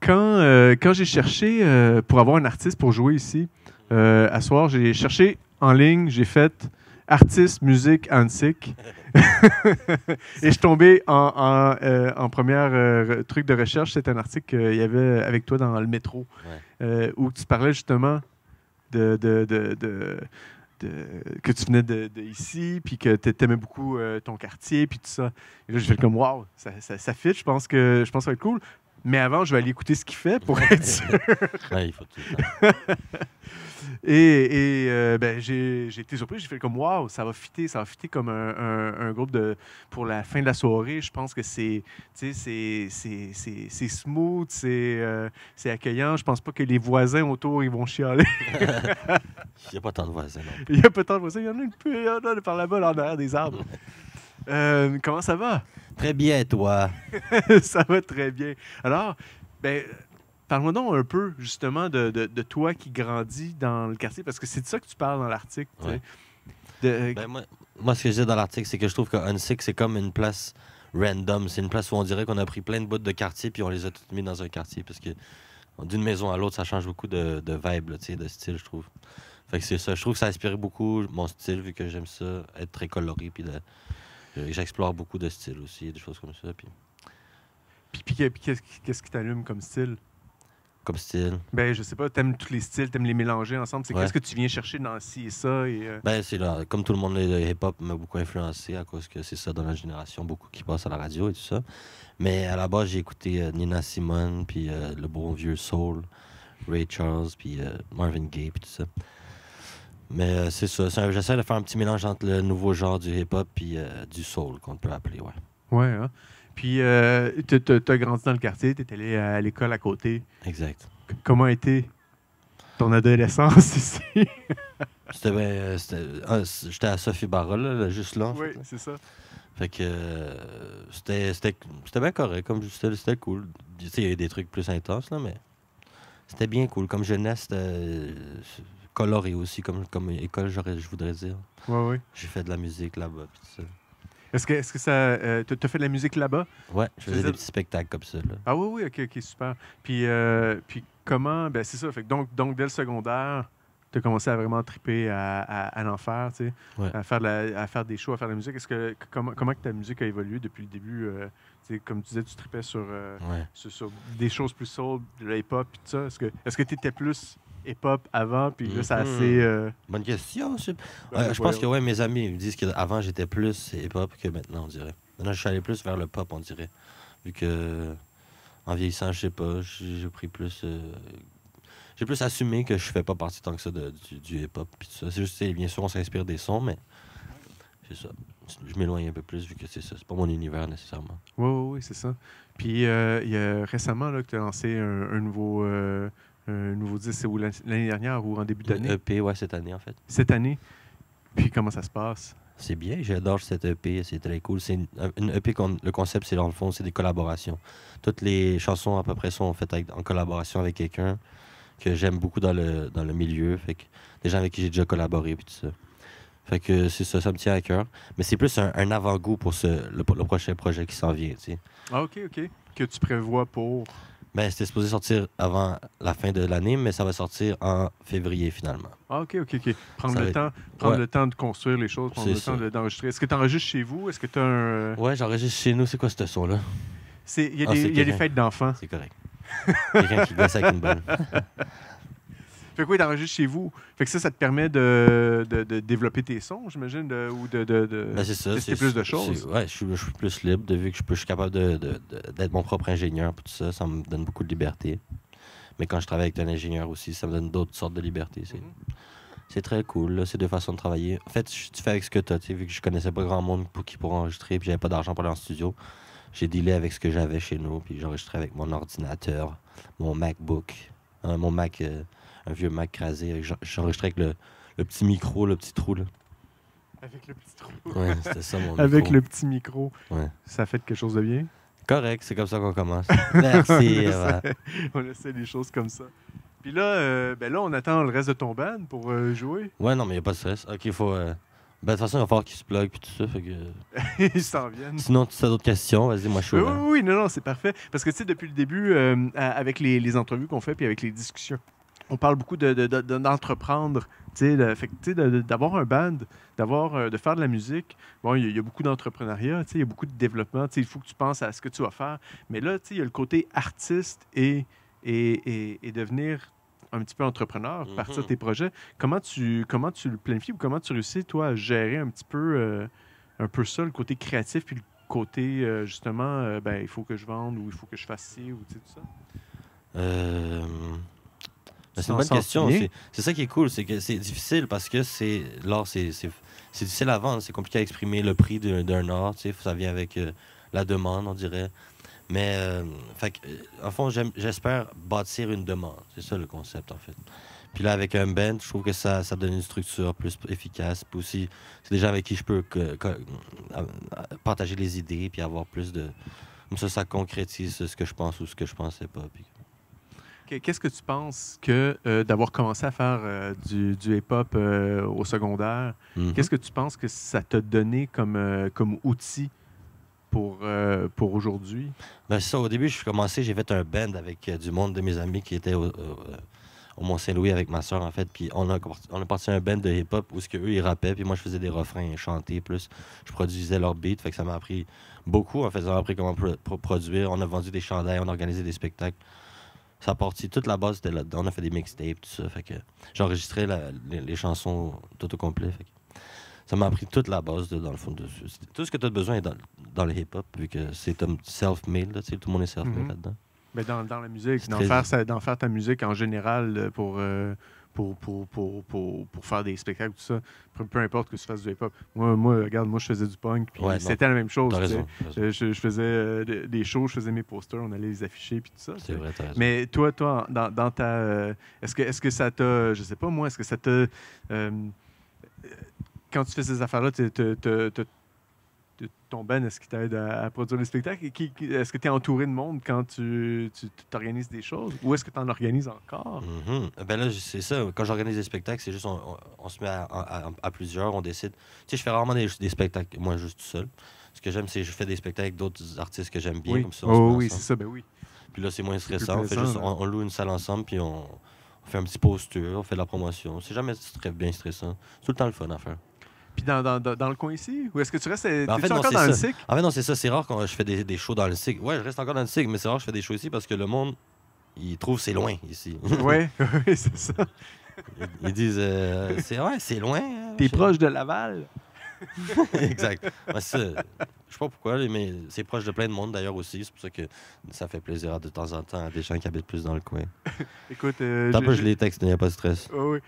quand j'ai cherché pour avoir un artiste pour jouer ici, à soir, j'ai cherché en ligne, j'ai fait artiste, musique, Hansik. Et je suis tombé en première truc de recherche. C'est un article qu'il y avait avec toi dans le métro, où tu parlais justement de que tu venais de ici, puis que tu aimais beaucoup ton quartier, puis tout ça. Et là, je fais comme, wow, ça fit, je pense que ça va être cool. Mais avant, je vais aller écouter ce qu'il fait pour être sûr. Ouais, il faut tout le temps. Ben, j'ai été surpris. J'ai fait comme, wow, ça va fitter comme un groupe pour la fin de la soirée. Je pense que c'est smooth, c'est accueillant. Je pense pas que les voisins autour, ils vont chialer. Il n'y a pas tant de voisins. Non. Il y a pas tant de voisins. Il y en a une peu, il y en a par là-bas, là, derrière des arbres. Comment ça va? Très bien, toi. Ça va très bien. Alors, ben, parle-moi donc un peu, justement, de toi qui grandis dans le quartier, parce que c'est de ça que tu parles dans l'article. Ouais. Ben, moi, ce que je dis dans l'article, c'est que je trouve que Hansik, c'est comme une place random. C'est une place où on dirait qu'on a pris plein de bouts de quartier puis on les a toutes mis dans un quartier. Parce que d'une maison à l'autre, ça change beaucoup de vibe, là, de style, je trouve. Fait que c'est ça. Je trouve que ça a inspiré beaucoup mon style, vu que j'aime ça, être très coloré. Puis j'explore beaucoup de styles aussi, des choses comme ça. Puis qu'est-ce qui t'allume comme style? Comme style. Ben, je sais pas, t'aimes tous les styles, t'aimes les mélanger ensemble. Qu'est-ce que tu viens chercher dans ci et ça? Ben, c'est là, comme tout le monde, le hip-hop m'a beaucoup influencé à cause que c'est ça dans la génération, beaucoup qui passent à la radio et tout ça. Mais à la base, j'ai écouté Nina Simone, puis le bon vieux soul, Ray Charles, puis Marvin Gaye, puis tout ça. Mais c'est ça, j'essaie de faire un petit mélange entre le nouveau genre du hip-hop puis du soul, qu'on peut appeler, ouais. Ouais, hein? Puis, t'as grandi dans le quartier, t'es allé à l'école à côté. Exact. Comment a été ton adolescence ici? J'étais à Sophie Barra, là, juste là. Oui, c'est ça. Fait que c'était bien correct, c'était cool. Tu sais, il y a eu des trucs plus intenses, là, mais c'était bien cool. Comme jeunesse, c'était coloré aussi, comme école, je voudrais dire. Oui. J'ai fait de la musique là-bas, puis tout ça. Est-ce que ça... t'as fait de la musique là-bas? Ouais, je faisais des petits spectacles comme ça, là. Ah oui, ok, super. Puis comment... Ben c'est ça, fait que donc dès le secondaire, tu as commencé à vraiment triper à en faire, tu sais, Ouais. à faire des shows, à faire de la musique. Comment que ta musique a évolué depuis le début? Tu sais, comme tu disais, tu tripais sur des choses plus soul, de la hip-hop, puis tout ça. Est-ce que tu étais plus hip-hop avant, puis là, c'est assez... Bonne question. Je Ben, pense que mes amis me disent qu'avant, j'étais plus hip-hop que maintenant, on dirait. Maintenant, je suis allé plus vers le pop, on dirait. Vu que, en vieillissant, je sais pas, j'ai pris plus... j'ai plus assumé que je fais pas partie tant que ça du hip-hop. Puis tout ça. C'est juste, bien sûr, on s'inspire des sons, mais c'est ça. Je m'éloigne un peu plus vu que c'est ça. C'est pas mon univers nécessairement. Oui, c'est ça. Puis il y a récemment là, que tu as lancé un nouveau disque, c'est l'année dernière ou en début d'année? EP, ouais, cette année, en fait. Cette année. Puis comment ça se passe? C'est bien, j'adore cette EP, c'est très cool. C'est une EP, le concept, c'est dans le fond, c'est des collaborations. Toutes les chansons, à peu près, sont faites en collaboration avec quelqu'un que j'aime beaucoup dans le milieu. Fait que des gens avec qui j'ai déjà collaboré, puis tout ça. Fait que c'est ça, ça me tient à cœur. Mais c'est plus un avant-goût pour le prochain projet qui s'en vient, tu sais. Ah, OK. Que tu prévois pour... Ben, c'était supposé sortir avant la fin de l'année, mais ça va sortir en février, finalement. Ah, OK. Prendre Ouais. le temps de construire les choses, prendre le temps d'enregistrer. Est-ce que tu enregistres chez vous? Est-ce que tu as un... Ouais, j'enregistre chez nous. C'est quoi ce son-là? Il y a des fêtes d'enfants. C'est correct. Quelqu'un qui gosse avec une bonne. Fait quoi, t'enregistres chez vous? Fait que ça te permet de développer tes sons, j'imagine, ou de Ben, c'est ça, tester plus de choses. Ouais, je suis plus libre, vu que je suis capable d'être mon propre ingénieur. Tout ça, ça me donne beaucoup de liberté. Mais quand je travaille avec un ingénieur aussi, ça me donne d'autres sortes de liberté. C'est très cool, là, c'est deux façons de travailler. En fait, tu fais avec ce que tu as, vu que je connaissais pas grand monde qui pourrait enregistrer, puis j'avais pas d'argent pour aller en studio. J'ai dealé avec ce que j'avais chez nous, puis j'enregistrais avec mon ordinateur, mon MacBook, mon Mac, un vieux Mac crasé. J'enregistrais avec le petit micro, le petit trou, là. Avec le petit trou. Ouais, c'était ça mon micro. Avec le petit micro. Ouais. Ça fait quelque chose de bien? Correct, c'est comme ça qu'on commence. Merci. On essaie des choses comme ça. Puis là, on attend le reste de ton band pour jouer. Ouais, non, mais il n'y a pas de stress. OK, il faut... Ben, de toute façon, il va falloir qu'ils se plug puis tout ça. Fait que... Ils s'en viennent. Sinon, tu as d'autres questions, vas-y, moi je suis Oui, ouvert. oui, oui, non, non, c'est parfait. Parce que, tu sais, depuis le début, avec les entrevues qu'on fait, puis avec les discussions, on parle beaucoup d'entreprendre, tu sais, fait que, tu sais, d'avoir un band, de faire de la musique. Bon, il y a beaucoup d'entrepreneuriat, tu sais, il y a beaucoup de développement, tu sais, il faut que tu penses à ce que tu vas faire. Mais là, tu sais, il y a le côté artiste et devenir un petit peu entrepreneur, partir de tes projets. Comment tu le planifies ou comment tu réussis, toi, à gérer un peu ça, le côté créatif, puis le côté, justement, ben, il faut que je vende ou il faut que je fasse ci ou tu sais, tout ça? Euh... Ben, c'est une t'en bonne sors-tu question. bien? C'est ça qui est cool, c'est que c'est difficile parce que l'art, c'est difficile à vendre, c'est compliqué à exprimer le prix d'un art, tu sais, ça vient avec la demande, on dirait. Mais, fait que, en fond, j'espère bâtir une demande. C'est ça le concept, en fait. Puis là, avec un band, je trouve que ça donne une structure plus efficace. Puis aussi, c'est des gens avec qui je peux partager les idées, puis avoir plus de... Comme ça concrétise ce que je pense ou ce que je pensais pas. Puis... Qu'est-ce que tu penses que d'avoir commencé à faire du hip-hop au secondaire, qu'est-ce que tu penses que ça t'a donné comme outil pour aujourd'hui? Ben, c'est ça, au début, je suis commencé, j'ai fait un band avec du monde de mes amis qui étaient au Mont-Saint-Louis avec ma soeur, en fait. Puis on a parti un band de hip-hop où eux, ils rappaient, puis moi, je faisais des refrains chantés, plus je produisais leurs beats. Fait que ça m'a appris beaucoup, en fait. Ça m'a appris comment produire. On a vendu des chandails, on a organisé des spectacles. Ça a parti, toute la base était là-dedans. On a fait des mixtapes, tout ça. Fait que j'enregistrais les chansons tout au complet. Fait que ça m'a appris toute la base, dans le fond. Tout ce que tu as besoin est dans le hip-hop, vu que c'est self-made, là, tu sais, tout le monde est self-made là-dedans. Ben dans la musique, C'est d'en faire ta musique en général pour faire des spectacles, tout ça, peu importe que tu fasses du hip-hop. Moi, regarde, je faisais du punk, puis Ouais, c'était la même chose. T'as tu sais. raison. t'as raison. Je faisais des shows, je faisais mes posters, on allait les afficher, puis tout ça. C'est vrai, t'as raison. Mais toi, dans ta... est-ce que ça t'a... Je sais pas, moi, est-ce que ça t'a... quand tu fais ces affaires-là, ton band, est-ce qu'il t'aide à produire des spectacles? Est-ce que tu es entouré de monde quand tu t'organises des choses? Ou est-ce que tu en organises encore? Ben là, c'est ça. Quand j'organise des spectacles, c'est juste on se met à plusieurs, on décide. Tu sais, je fais rarement des spectacles, moi, juste tout seul. Ce que j'aime, c'est que je fais des spectacles avec d'autres artistes que j'aime bien. Oui, Comme ça, on se met oui, ensemble. c'est ça, ben oui. Puis là, c'est moins C'est plus stressant. plaisant, On loue une salle ensemble, puis on fait un petit poster, on fait de la promotion. C'est jamais très bien stressant. C'est tout le temps le fun à faire. Puis dans le coin ici? Ou est-ce que tu restes... Ben, en fait, T'es-tu non, encore c'est dans le ça. SIC? En fait, non, c'est ça. C'est rare quand je fais des shows dans le SIG. Ouais, je reste encore dans le SIG, mais c'est rare que je fais des shows ici parce que le monde, il trouve que c'est loin ici. Oui, c'est ça. Ils disent, c'est loin. Hein, T'es proche de Laval? Exact. Ouais, ça, je sais pas pourquoi, mais c'est proche de plein de monde d'ailleurs aussi. C'est pour ça que ça fait plaisir de temps en temps à des gens qui habitent plus dans le coin. Écoute... Je les texte, il n'y a pas de stress. Oui.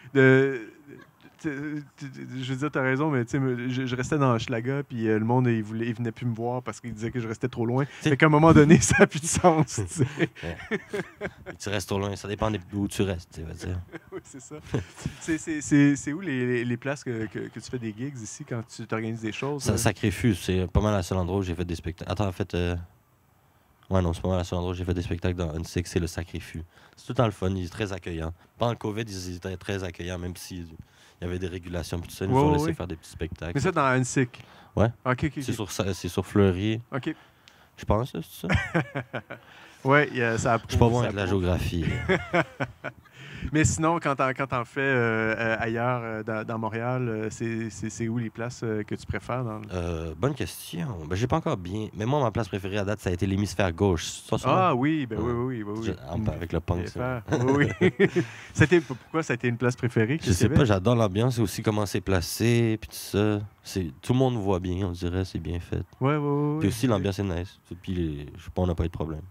Je veux dire, t'as raison, mais tu sais, je restais dans Hochelaga, puis le monde, il venait plus me voir parce qu'il disait que je restais trop loin. Fait qu'à un moment donné, ça n'a plus de sens, tu sais. Ouais. Tu restes trop loin, ça dépend d'où tu restes, tu vas dire. Oui, c'est ça. C'est où les places que tu fais des gigs ici quand tu t'organises des choses? Sacré-Fus, c'est pas mal la seul endroit où j'ai fait des spectacles. Attends, en fait... Ouais, non, c'est pas mal la seul endroit où j'ai fait des spectacles dans Unsix, c'est le Sacré-Fus. C'est tout le temps le fun, il est très accueillant. Pendant le COVID, ils étaient très accueillants, même s'il y avait des régulations, puis tout ça, ils nous ont laissé faire des petits spectacles. Mais ça, dans Unsick? Ouais. OK. C'est sur Fleury. OK. Je pense, c'est ça? Oui, ça approuve. Je suis pas bon avec la géographie. Mais sinon, quand t'en fais ailleurs, dans Montréal, c'est où les places que tu préfères? Bonne question. Ben, j'ai pas encore bien... Mais moi, ma place préférée à date, ça a été l'hémisphère gauche. Ça, oui, oui. avec le punk, ça. Oui. Pourquoi ça a été une place préférée? Je sais pas, j'adore l'ambiance, c'est aussi comment c'est placé, puis tout ça. Tout le monde voit bien, on dirait, c'est bien fait. Oui. Puis aussi, l'ambiance est nice. Puis, je sais pas, on n'a pas eu de problème.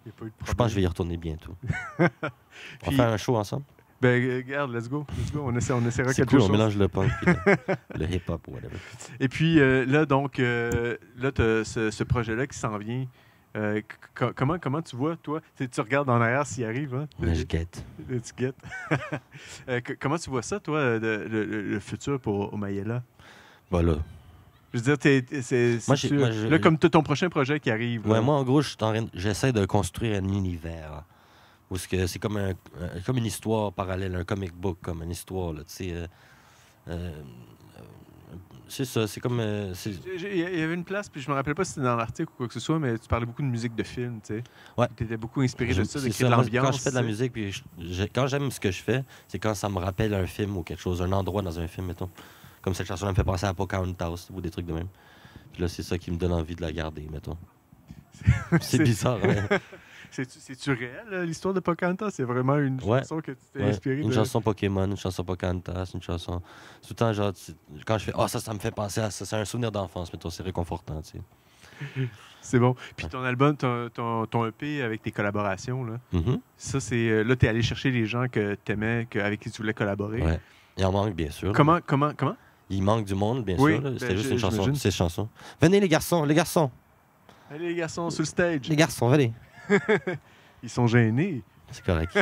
Je pense que je vais y retourner bientôt. On va faire un show ensemble? Ben, regarde, let's go. On essaiera quelque cool, chose. On mélange le punk et le hip-hop ou whatever. Et puis, là, donc, là, tu as ce projet-là qui s'en vient. Comment tu vois, toi? Tu regardes en arrière s'il arrive, hein? Je guette. Tu guettes. Comment tu vois ça, toi, le futur pour Omayella? Voilà. Je veux dire, là, comme tu as ton prochain projet qui arrive. Ouais, moi, en gros, j'essaie de construire un univers. Où c'est comme une histoire parallèle, un comic book, comme une histoire, là, tu sais. c'est ça. C'est comme. Il y avait une place, puis je me rappelle pas si c'était dans l'article ou quoi que ce soit, mais tu parlais beaucoup de musique de film, tu sais. Ouais. Tu étais beaucoup inspiré de ça, de C'est créer de ça, moi, l'ambiance. quand je fais de la tu sais. musique, puis quand j'aime ce que je fais, c'est quand ça me rappelle un film ou quelque chose, un endroit dans un film, mettons. Comme cette chanson-là me fait penser à Pocahontas ou des trucs de même. Puis là, c'est ça qui me donne envie de la garder, mettons. C'est bizarre, hein? C'est-tu réel, là, l'histoire de Pocahontas? C'est vraiment une Ouais. chanson que tu t'es Ouais. inspiré Une de... chanson Pokémon, une chanson Pocahontas, une chanson. Tout le temps, genre, quand je fais ça me fait penser à ça. C'est un souvenir d'enfance, mettons, c'est réconfortant, tu sais. C'est bon. Puis ton album, ton EP avec tes collaborations, là, Mhm. ça, c'est... Là, t'es allé chercher les gens que t'aimais, avec qui tu voulais collaborer. Ouais. Il en manque, bien sûr. Comment? Il manque du monde, bien Oui, sûr. Là. C'était ben, juste une chanson. j'imagine. Ces chansons. Venez, les garçons, les garçons. Allez, les garçons, sur le stage. Les garçons, venez. Ils sont gênés. C'est correct.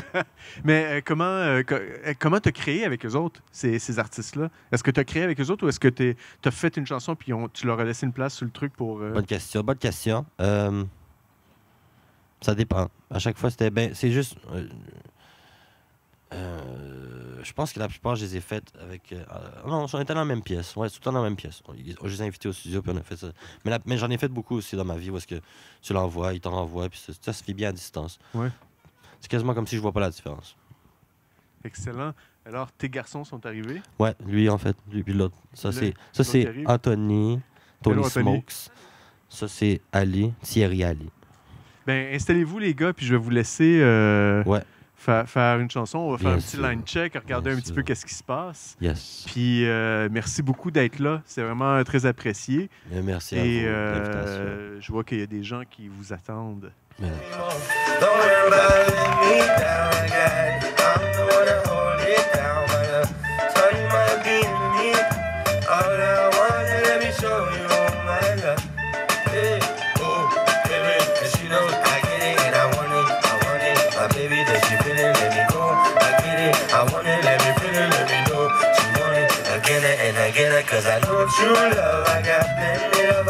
Mais comment t'as créé avec eux autres, ces artistes-là? Est-ce que t'as créé avec eux autres ou est-ce que t'as fait une chanson puis tu leur as laissé une place sur le truc pour... Bonne question, bonne question. Ça dépend. À chaque fois, c'était bien. C'est juste. Je pense que la plupart, je les ai faites avec. Non, on était dans la même pièce. Ouais, tout le temps dans la même pièce. Je les ai invités au studio, puis on a fait ça. Mais j'en ai fait beaucoup aussi dans ma vie, parce que tu l'envoies, ils t'en renvoient, puis ça se fait bien à distance. Ouais. C'est quasiment comme si je vois pas la différence. Excellent. Alors, tes garçons sont arrivés. Ouais, lui, en fait, lui, puis l'autre. Ça, L'autre c'est arrive. Anthony, Tony Hello, Anthony. Smokes. Ça, c'est Ali, Thierry Ali. Ben, installez-vous, les gars, puis je vais vous laisser Ouais. faire une chanson. On va faire Bien un petit sûr. line check, regarder Bien un petit sûr. peu qu'est-ce qui se passe. Yes. Puis, merci beaucoup d'être là. C'est vraiment très apprécié. Et merci à Et vous de l'invitation. je vois qu'il y a des gens qui vous attendent. Mais- Don't worry about letting me down, I got it. I'm the one to hold it down, but turn my being me. All I want is let me show you my love. Hey, oh, baby, and she knows I get it and I want it. My baby, that she feeling, let me go. I get it, I want it, let me feel it, let me know. She want it again and again, cause I know true love. I got plenty of